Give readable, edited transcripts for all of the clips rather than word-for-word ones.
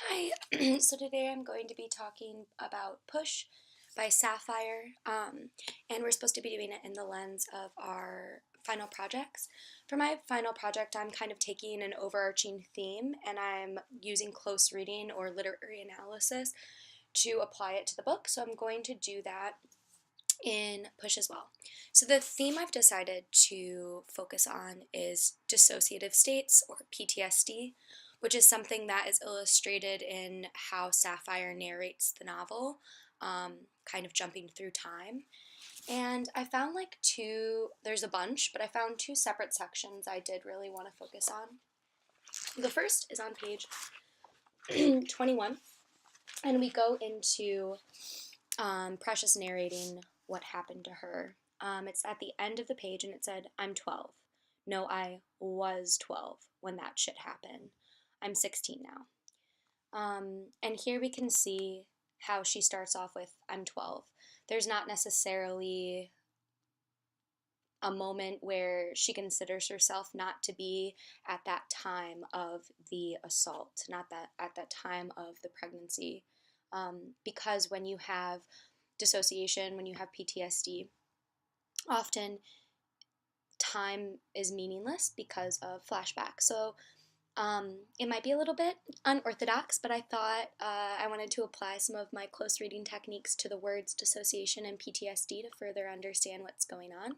Hi, so today I'm going to be talking about Push by Sapphire, and we're supposed to be doing it in the lens of our final projects. For my final project, I'm kind of taking an overarching theme and I'm using close reading or literary analysis to apply it to the book, so I'm going to do that in Push as well. So the theme I've decided to focus on is dissociative states or PTSD, which is something that is illustrated in how Sapphire narrates the novel, kind of jumping through time. And I found there's a bunch, but I found two separate sections I did really want to focus on. The first is on page 21, and we go into Precious narrating what happened to her. It's at the end of the page and it said, I'm 12. No, I was 12 when that shit happened. I'm 16 now. And here we can see how she starts off with, I'm 12. There's not necessarily a moment where she considers herself not to be at that time of the assault, not that at that time of the pregnancy. Because when you have dissociation, when you have PTSD, often time is meaningless because of flashbacks. So it might be a little bit unorthodox, but I thought I wanted to apply some of my close reading techniques to the words dissociation and PTSD to further understand what's going on.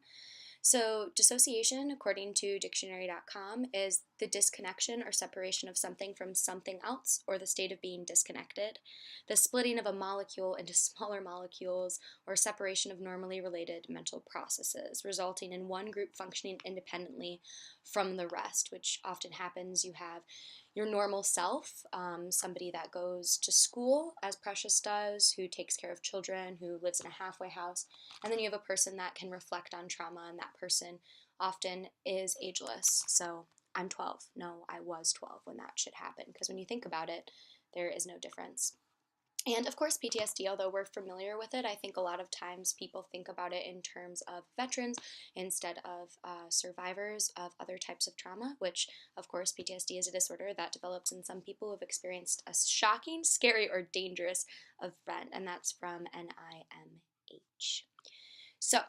So, dissociation, according to dictionary.com, is the disconnection or separation of something from something else, or the state of being disconnected. The splitting of a molecule into smaller molecules, or separation of normally related mental processes, resulting in one group functioning independently from the rest, which often happens. You have your normal self, somebody that goes to school, as Precious does, who takes care of children, who lives in a halfway house, and then you have a person that can reflect on trauma, and that person often is ageless. So I'm 12. No, I was 12 when that shit happened. Because when you think about it, there is no difference. And of course, PTSD, although we're familiar with it, I think a lot of times people think about it in terms of veterans instead of survivors of other types of trauma, which, of course, PTSD is a disorder that develops in some people who have experienced a shocking, scary, or dangerous event, and that's from NIMH. So,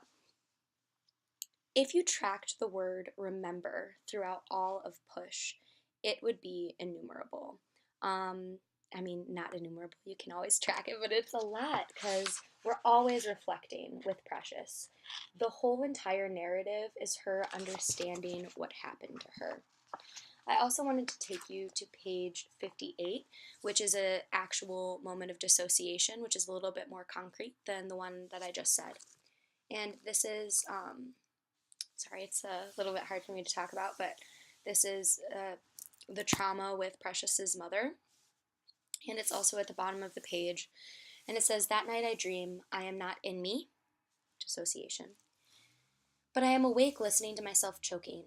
if you tracked the word remember throughout all of Push, it would be innumerable. I mean, not innumerable, you can always track it, but it's a lot because we're always reflecting with Precious. The whole entire narrative is her understanding what happened to her. I also wanted to take you to page 58, which is an actual moment of dissociation, which is a little bit more concrete than the one that I just said. And this is sorry, it's a little bit hard for me to talk about, but this is the trauma with Precious's mother. And it's also at the bottom of the page. And it says, That night I dream, I am not in me, dissociation, but I am awake listening to myself choking,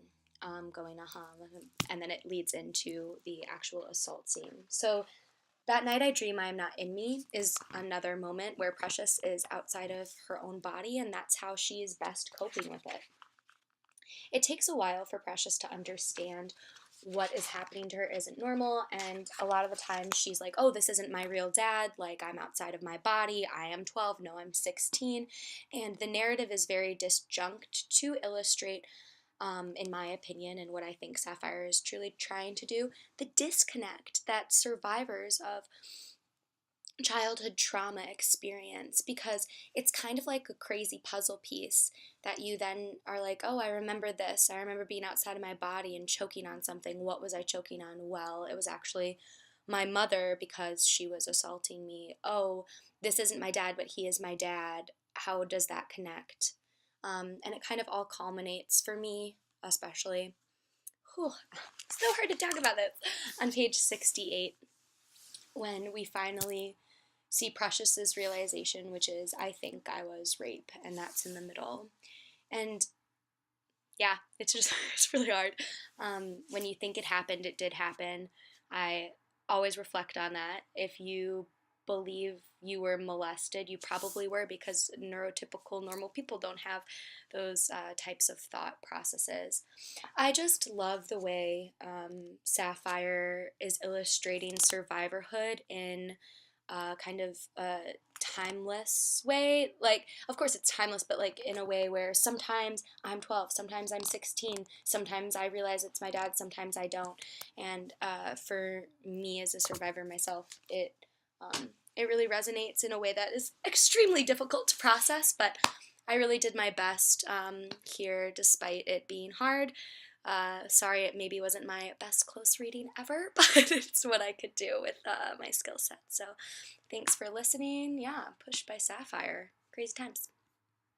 going, and then it leads into the actual assault scene. So that night I dream I am not in me is another moment where Precious is outside of her own body, and that's how she is best coping with it. It takes a while for Precious to understand what is happening to her isn't normal, and a lot of the time she's like, oh, this isn't my real dad, like I'm outside of my body, I am 12, no, I'm 16, and the narrative is very disjunct to illustrate, in my opinion, and what I think Sapphire is truly trying to do, the disconnect that survivors of childhood trauma experience, because it's kind of like a crazy puzzle piece that you then are like, oh, I remember this. I remember being outside of my body and choking on something. What was I choking on? Well, it was actually my mother because she was assaulting me. Oh, this isn't my dad, but he is my dad. How does that connect? And it kind of all culminates for me, especially. Whew, so hard to talk about this. On page 68, when we finally see Precious's realization, which is, I think I was rape, and that's in the middle. And yeah, it's just, it's really hard. When you think it happened, it did happen. I always reflect on that. If you believe you were molested, you probably were, because neurotypical normal people don't have those types of thought processes. I just love the way Sapphire is illustrating survivorhood in kind of a timeless way. Like, of course it's timeless, but like in a way where sometimes I'm 12, sometimes I'm 16, sometimes I realize it's my dad, sometimes I don't. And for me as a survivor myself, it really resonates in a way that is extremely difficult to process, but I really did my best here despite it being hard. Sorry, it maybe wasn't my best close reading ever, but it's what I could do with my skill set. So thanks for listening. Yeah, Push by Sapphire. Crazy times.